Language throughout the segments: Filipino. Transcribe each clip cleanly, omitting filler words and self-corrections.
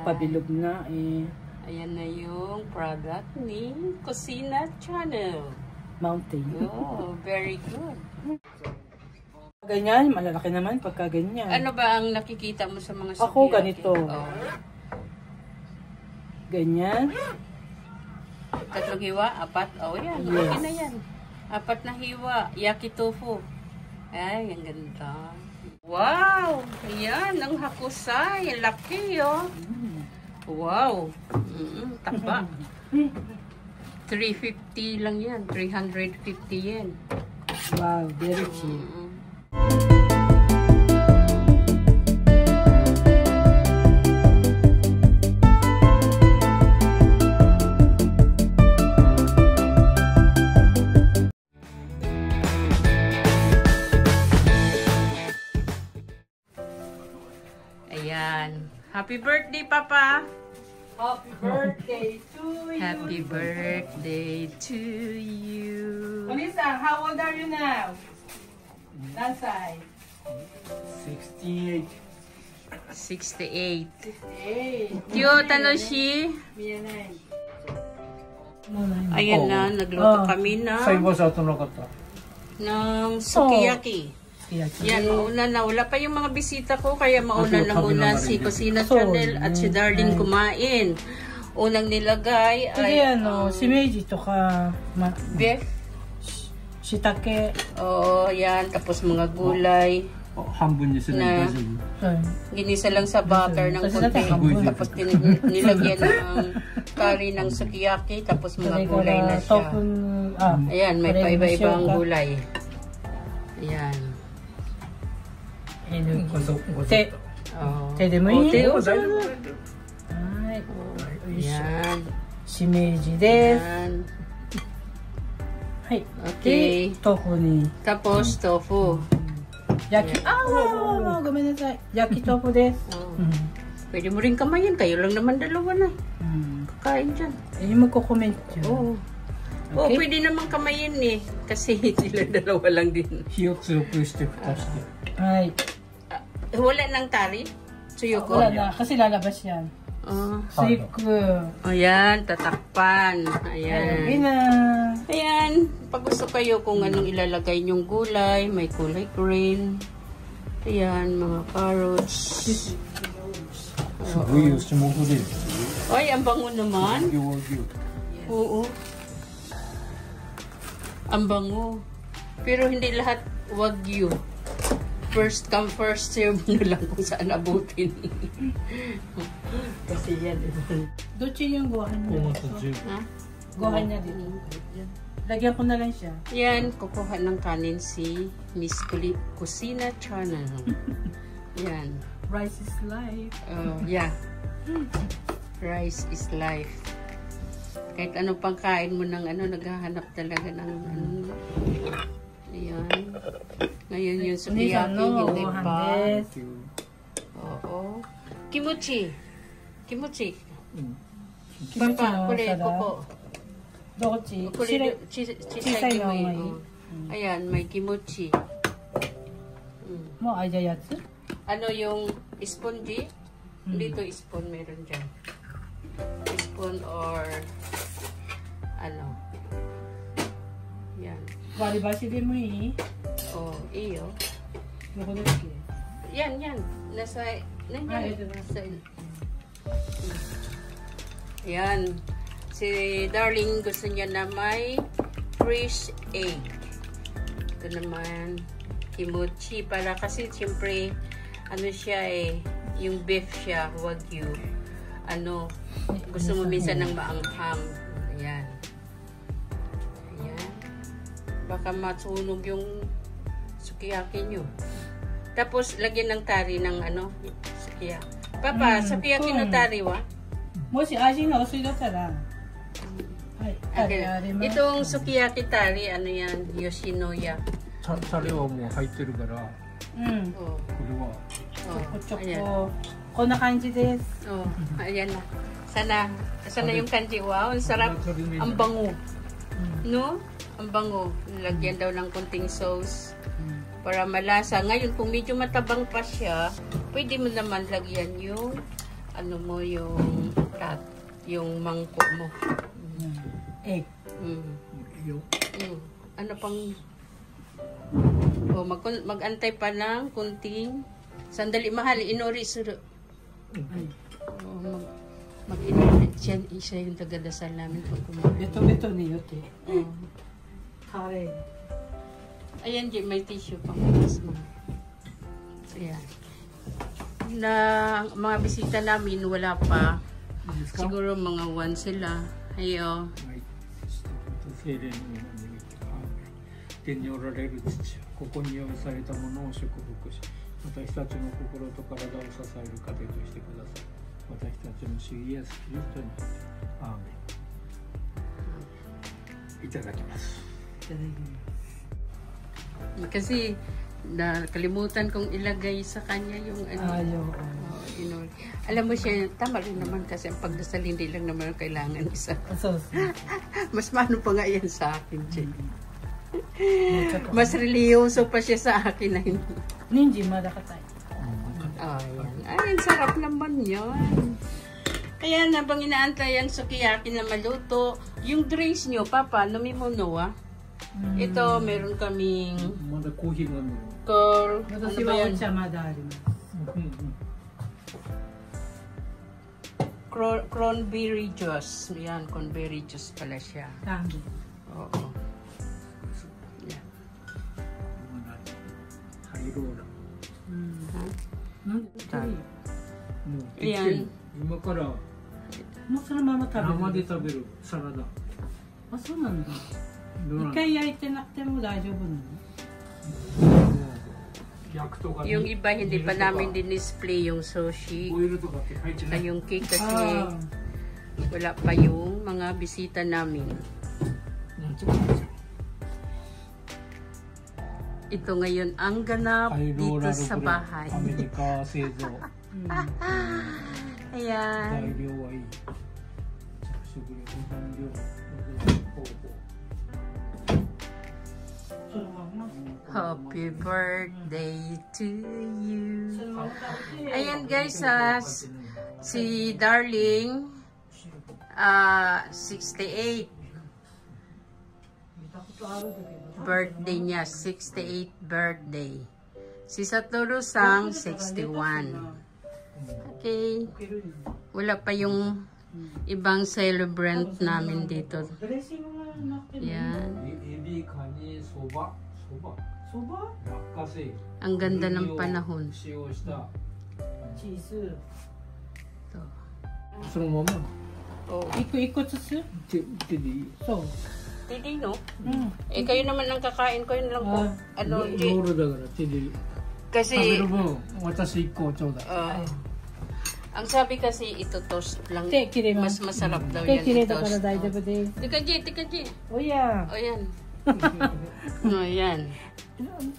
Nagpabilog na eh. Ayan na yung product ni Kusina Channel. Mountain. Oh, very good. Ganyan, malalaki naman pagka ganyan. Ano ba ang nakikita mo sa mga sukiyaki? Ako ganito. Oh. Ganyan. Tatlong hiwa, apat. Oh, yan. Yes. Okay na yan. Apat na hiwa. Yaki tofu. Ay, ang ganda. Wow! Ayan, ang hakusay. Laki, oh. Wow! Taba. 350 lang yan. 350 yen. Wow, very cheap. Ayan. Happy birthday, Papa! Happy birthday to you! Happy birthday to you! Oni-san, how old are you now? Nansai? 68. 68. 68. Kyo, Tanoshi? Miyanay. Ayan na, nagluto kami na 最後さとなかった。 ng sukiyaki. Yan, mauna na. Wala pa yung mga bisita ko, kaya mauna na muna si Kusina Channel at si Darling kumain. Unang nilagay ay si Meiji to ka beef. shiitake. Oo, yan. Tapos mga gulay. 半分にするの大丈夫？ Ginisa lang sa butter ng konti. Tapos nilagyan ng curry ng sukiyaki. Tapos mga gulay na siya. Ayan, may paiba-ibang gulay. Ayan. 手でもいい？手を。大丈夫。はい。おいしい。 Ayan. しめじです。 Ayan. はい。 Okay. で、豆腐に。 Tapos tofu. 焼き、ごめんなさい。焼き豆腐です。 Pwede mo rin kamayin. Kayo lang naman dalawa na. Kakain dyan. Yung magko-comment dyan. Oo. Oo, pwede naman kamayin eh. Kasi sila dalawa lang din. 火を強くして蓋して。はい。 Wala nang tari? Suyoko? Wala na, kasi lalabas yan. Siku. Ayan, tatakpan. Ayan. Ayan na. Ayan. Pag gusto kayo kung anong ilalagay nyong gulay, may kulay green. Ayan, mga carrots. すごいよ、霜降り。 Ay, ang bango naman. Oo. Ang bango. Pero hindi lahat wagyu. First come, first serve na lang kung saan abutin. Kasi yan. Dochi yung gohan niya. Ha? Gohan niya dito. Lagyan ko na lang siya. Yan, kukuha ng kanin si Miss Kusina Channel. Yan. Rice is life. Yeah. Rice is life. Kahit anong pangkain mo ng ano, naghahanap talaga ng ano. Ayan. Ngayon yung sukiyaki, hindi pa. Oo. Kimuchi. Kimuchi. Papa, kule, koko. Dochi. Chisay mo. Ayan, may kimuchi. Mo aja yatsu? Ano yung spongy? Dito spoon meron dyan. Spoon or ano. Yan. Waribashi de mo ii? Oh, iyo. Doko desu? Yan, yan. Nasa, nandiyan. Yan. Si Darling gusto niya na may fresh egg. Ito naman, kimuchi. Para kasi siyempre, ano siya eh, yung beef siya, wagyu. Ano, gusto mo minsan ng maanghang. Ayan. Ayan. Baka masunog yung sukiyaki nyo. Tapos, lagyan ng tari ng ano, sukiyaki. Papa, sukiyaki no tari wa? Moshi aji ga usui dattara. Itong sukiyaki tari, ano yan, Yoshinoya. タレはもう入ってるから、これは。Choco-choco. こんな感じです。 Oh, ayan na. Sana yung kanji. Wow, ang sarap. Ang bango. No? Ang bango. Lagyan daw ng konting sauce para malasa. Ngayon, kung medyo matabang pa siya, pwede mo naman lagyan yung ano mo yung rat, yung mangko mo. Egg. Ano pang mag-antay pa ng kunting sandali mahal inori suru. Mag-inori siya yung tagadasal namin pag kumain. Beto ni yote. Kare. Ayan, may tissue pang bukas mo. Ayan. Na mga bisita namin wala pa. Siguro mga 1 sila. Ayo. 精霊の皆に見て天におられる父、ここに用意されたものを祝福し、私たちの心と体を支える糧としてください。私たちの主イエス・キリストによってアーメン。いただきます。 Kasi nakalimutan kong ilagay sa kanya yung ano. Alam mo siya, tama rin naman kasi ang pagdasal hindi lang naman kailangan isa. Mas mano pa nga yan sa akin, Jen. Mas religyoso pa siya sa akin na hindi. Ninji, madakatay. Ayan, sarap naman yun. Kaya nabang inaantayan sukiyaki na maluto. Yung drinks nyo, Papa, namimuno ah. Ito, meron kaming ano ba yan? Cranberry juice. Yan, cranberry juice pala siya. Oo. Yan. Ayan. 今からもうそのまま食べる。生で食べるサラダ。あ、そうなんだ。一回焼いてなくても大丈夫なの？ Yung iba hindi pa namin din-display yung sushi. At yung cake kasi wala pa yung mga bisita namin. Ito ngayon ang ganap dito sa bahay. Ayan. Happy birthday to you. Ayan guys, si Darling 68 birthday niya, 68 birthday. Si Satoru Sang 61. Okay. Wala pa yung ibang celebrant namin dito. Yan. Ang ganda ng panahon. Cheese. Ito. Oh. Ikot sa So. Tidi, no? Eh, kayo naman ang kakain ko yun lang po. Ano, kasi ang sabi kasi ito toast lang. Mas masarap daw yan i-toast. Tika G. Oh yeah. O yan. O yan.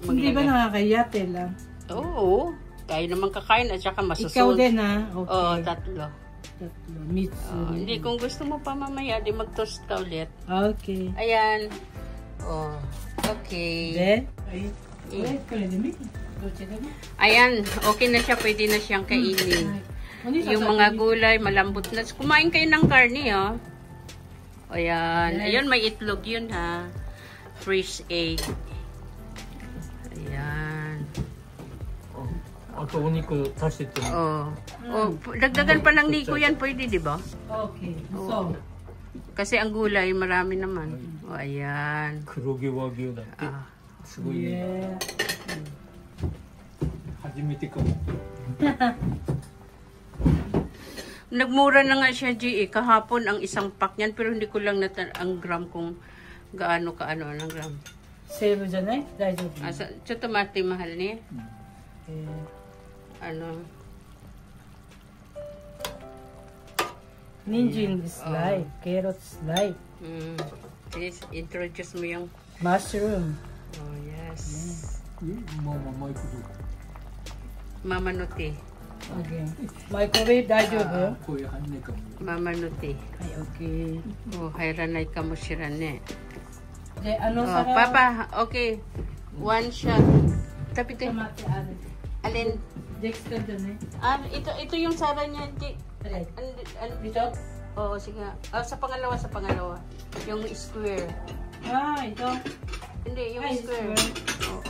Hindi ba nakakayate lang? Oo. Kayo naman kakain at saka masusunod. Ikaw din ha? Okay. Oo, tatlo. Mitsu. Hindi, kung gusto mo pa mamaya, di mag-toast ka ulit. Okay. Ayan. Oh, okay. Then? Ayan, okay na siya. Pwede na siyang kainin. Yung mga gulay, malambot na. Kumain kayo ng karne, oh. Ayan. Ayan, may itlog yun, ha. Fresh egg. Ayan. Oh. Oh, dagdagan pa ng Nico yan, pwede, di ba? Okay. So, kasi ang gulay, marami naman. Oh, ayan. Kurogi wagyu dati. Sugoi. yeah. Hajimete ka mo. Nagmura na nga siya, G. Kahapon ang isang pack niyan, pero hindi ko lang ang gram kung gaano kaano ang gram. Saveじゃない? Daijoubu. Choto mati mahal niya. Ano? Ninjin is life. Carrots life. Please, introduce mo yung Mushroom. oh, yes. Mama Nuti. Okay. Microwave daijoubu? Mama Nuti. Ay, okay. Oh, hayranay ka mo shirane. De, ano Oh, sarap? Papa, okay. One shot. Tapi ito. Tomate, ano? Alin? Dexter dun eh. Ito yung sara niya. Dito? Oo, sige. Sa pangalawa. Yung square. Ah, ito. Hindi, yung Ay, square. square. Oo.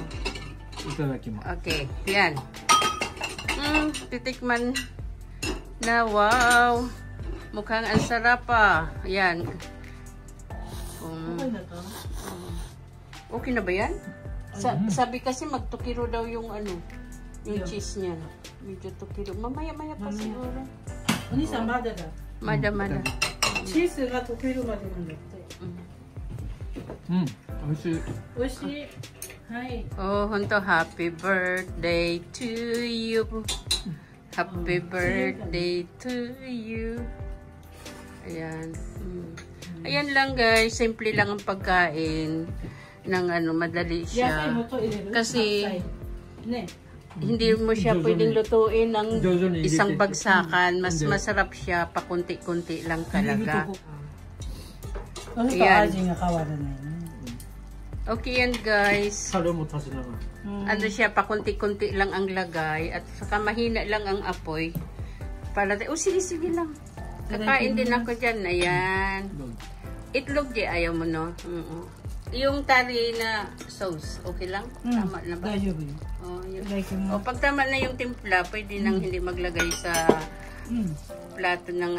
Itadakimasu. Okay, yan. Titikman na, wow. Mukhang ang sarap pa. Yan. Okay na to. Okay na ba yan? Sabi kasi magtukiro daw yung yung cheese niya. Medyo tukiro. Mamaya pa siguro. お兄さんまだだ。 Mada. チーズが溶けるまでなんだって。美味しい。美味しい。はい。 Oh, honto, happy birthday to you. Happy birthday to you. Ayan. Ayan lang guys, simple lang ang pagkain ng madali 野菜 siya. もと入れる。 Kasi 白菜ね。 hindi mo siya pwedeng lutuin ng Jojo ni isang Ilite. bagsakan. Mas Hindi. masarap siya pakunti-kunti lang talaga. そうするとや味が変わらないね。 Okay yan guys. タレも足しながら。 Ano siya, pakunti-kunti lang ang lagay at saka mahina lang ang apoy. Para, sige lang. Kakain din ako dyan. Ayan. Itlog di ayaw mo, no? Yung tari na sauce, okay lang? Tama na ba? 大丈夫よ。 Oh, い yun. ただきま O, す。 pag tama na yung timpla, pwede nang hindi maglagay sa うん。 plato ng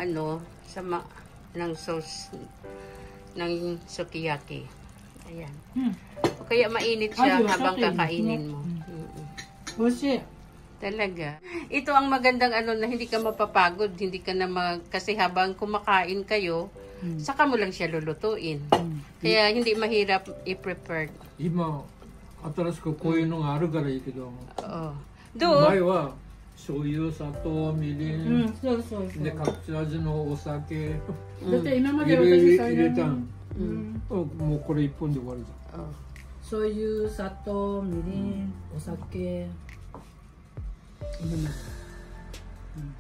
ng sauce ng sukiyaki. Ayan. うん。 O kaya mainit siya Ay, habang okay. kakainin mo. 美味しい。 Talaga. Ito ang magandang na hindi ka mapapagod, hindi ka na kasi habang kumakain kayo, saka mo lang siya lulutuin. Kaya hindi mahirap i-prepare. 今新しくこういうのがあるからいいけど、 Oo. Do, 前は醤油、砂糖、みり、うんん、そうそうそう。で隠し味のお酒だって今まで入れ私入れたん。うん。もうこれ一本で終わりじ oh. 醤油、砂糖、みりん、お酒。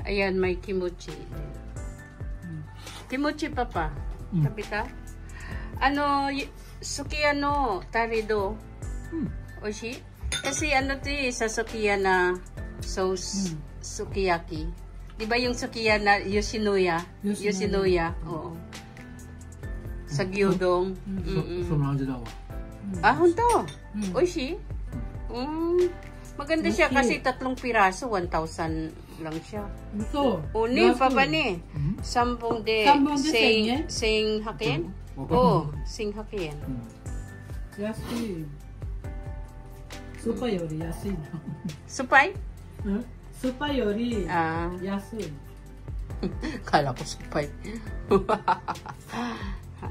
Ayan, may kimchi. Kimchi pa pa. Sabi ka? Sukiya no, tarido. Oishi? Kasi sa sukiya na sauce, sukiyaki. Di ba yung sukiya na Yoshinoya? Yoshinoya, oo. Sa gyudong. ゃん。その味だわ。 Ah, honto? Oishi? Maganda siya kasi 3 piraso, 1,000 lang siya. そう。 Uni, papa ni. Sampung de. Sampung de Sing Hokkien? Oo, Sing Hokkien. 安い。スーパーより安いの。 Supay? うん。スーパーより Ah, 安い。 kala ko supay.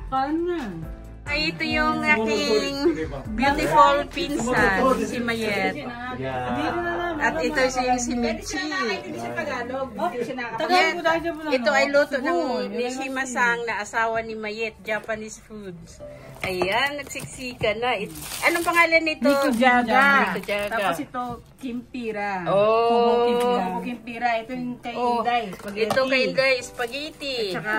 買えない。 Ay, ito yung aking beautiful pinsan, si Mayet. At ito si Michi. Yan, ito ay luto ng Nishima-sang na asawa ni Mayet, Japanese foods. Ayan, nagsiksika na. Anong pangalan nito? Nikujaga. Nikujaga. Tapos ito, Kimpira. Oh. Kubo Kimpira. Ito yung kay Inday. Spaghetti. Ito kay Inday, spaghetti. Tsaka,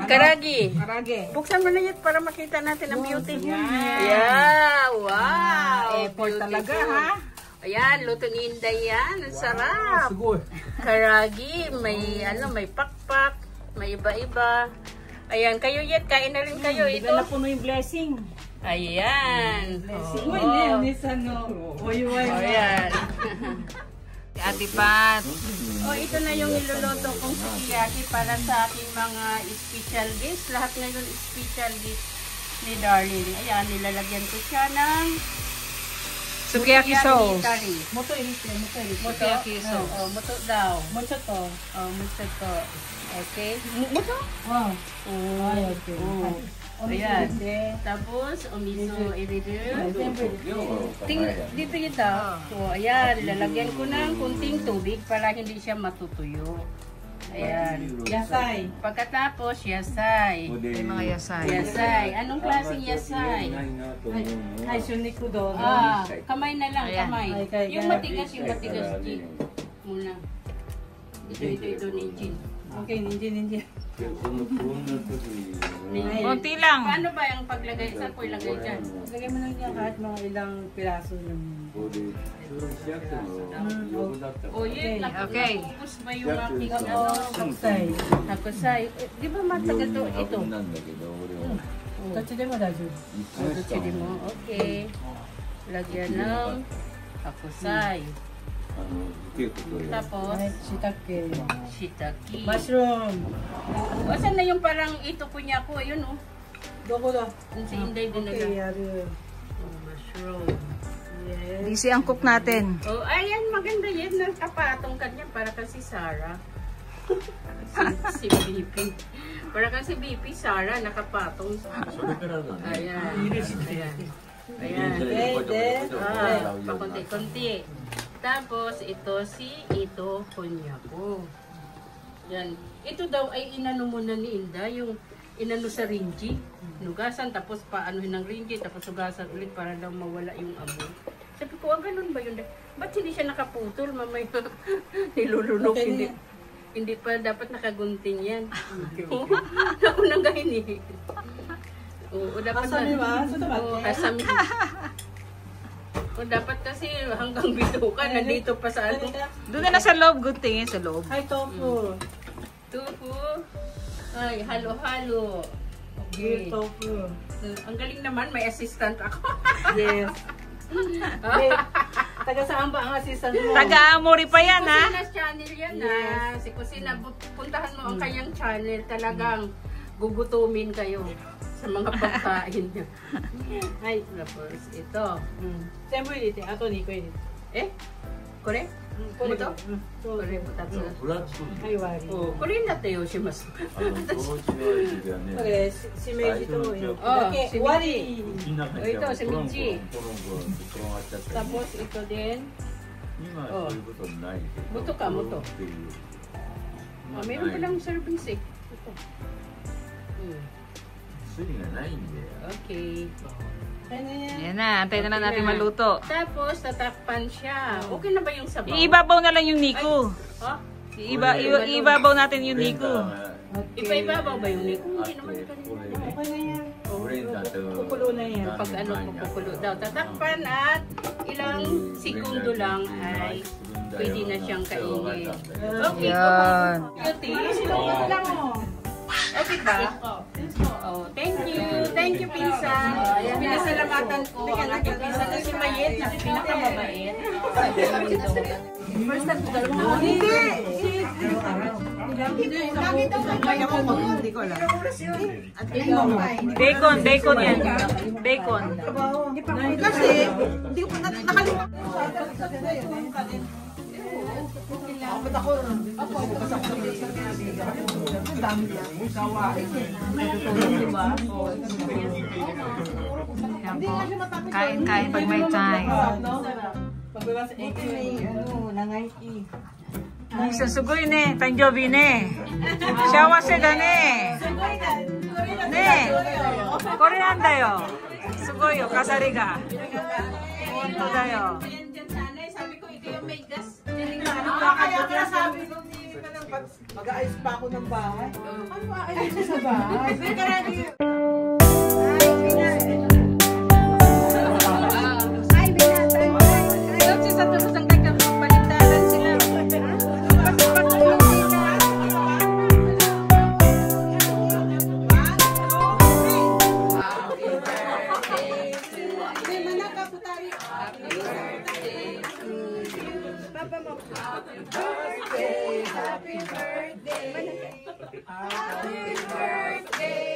Karagi. Karage. Buksan mo na yun para makita natin ang beauty. Yeah, wow. Effort talaga, Beautiful. ha? Ayan, luto ni Inday yan. Ang sarap. すごい。 Karagi, may pakpak, may iba-iba. Ayan, kayo yet, kain na rin kayo. Ito. Bigla na puno yung blessing. Ayan. すごいね、お姉さんのお祝いが。 Ayan. Ate Pat. Ito na yung niluluto kong sukiyaki para sa aking mga special guests. Lahat ngayon special guests ni Darling. Ayan, nilalagyan ko siya ng Sukiyaki sauce. curry. 元入れて、元入れて。 Sukiyaki sauce. Oh, muto daw. もうちょっと。 Oh, muto to. Okay. Muto? うん。 Oh. はい、オッケー。 Oh. はい。お水入れて。 Tapos, umiso iridir. 全部入れて。 Dito ito. So, ayan, lalagyan ko ng kunting tubig para hindi siya matutuyo. Ayan. 野菜。 Pagkatapos, yasay. May mga yasay. Yasay. Anong klaseng yasay? はい、春肉どうぞ。 Ah, kamay na lang, Ayan. kamay. Ay, kaya- Yung matigas, Jin. Muna. Ito ni Jin. Okay, ninja. Konti lang. Paano ba yung paglagay? Saan ko ilagay dyan? Lagay mo lang yan kahit mga ilang piraso ng... O yun, Okay. nakapupus ba yung aking Kakusay. Hakusay? Di ba matagal to ito? Katsudin mo, Daju. Chili mo, okay. Lagyan ng hakusay. Tapos, Ay, shiitake. shiitake. Mushroom. Asan na yung parang ito kunya ko? Ayun oh. Doko da. Si Inday din Okay, nila. yaru. Mushroom. Yes. Busy ang cook natin. Oh, ayan, maganda yan. Nakapatong kanya para kasi Sarah. Si BP. Para kasi BP, Sarah, nakapatong. Ayan. Ayan. Ayan. Okay, then. Pakunti-kunti. Tapos, ito, konyako. Yan. Ito daw ay inano muna ni Inda, yung inano sa rinji. Nugasan, tapos paanohin ng rinji, tapos nugasan ulit para daw mawala yung amoy. Sabi ko, ganun ba yun? Ba't hindi siya nakaputol? Mamay nilulunok. Okay, Hindi pa dapat nakagunting yan. Ako nang gahin eh. Oo, dapat Kasami ba? Sa tamat? Oo, kasami. O dapat kasi hanggang bituka, nandito pa sa ano. Doon na sa loob. Guntingin sa loob. Hi, tofu. Tupo. Ay, halo-halo. Here, Okay. tofu. Ang galing naman, may assistant ako. Yes. Hey, taga saan ba ang assistant mo? Taga-Amori pa yan, ha? Kusina channel yan na. Si Kusina, puntahan mo ang kanyang channel. Talagang gugutumin kayo sa mga pagkain niya. Ay, tapos ito. Sembo ilite, ato ni ko ilite. Eh? Kore? Kore Ito? ba? Kore mo tatsu. Ay, wari. Oh, kore na tayo si Mas. Kore, si Meiji to. Oh, Okay, si wari. Oh, ito, si Minji. Tapos ito din. Oh. Muto ka, muto. Oh, meron pa lang servings eh. Ito. Okay. Ano yan? Yan na. Antay na natin maluto. Tapos, tatakpan siya. Okay na ba yung sabaw? Iibabaw na lang yung Nico. Oh? Iibabaw natin yung Nico. Ipa-ibabaw ba yung Nico? Hindi naman kanina. Okay na yan. Oh, Kukulo na yan. pag ano, pupukulo daw. Tatakpan at ilang segundo lang ay pwede na siyang kainin. Okay. Yan. Cutie, sinunod lang oh. Okay ba? Oh, thank you. Thank you, Pinsan. Pinasalamatan ko ang aking Pinsan na si Mayet na pinakamabait. First time ko dalawang Bacon yan. Bacon. Kasi, hindi ko pa nakalimutan. Ba't ako? Ang dami yan. Diba? Yan po. Kain-kain pag may time. Pagbaba sa egg, langay Ay, susugoy ne. Tanjobi ne. Shawase da ne. Ne. Korean da yo. Sugoi yo, kasari ga. Honto da yo. Sabi ko, ito yung may gas. Kaya ka sabi ko, mag-aayos pa ako ng bahay. Ano maayos sa bahay? Happy birthday, happy birthday, happy birthday.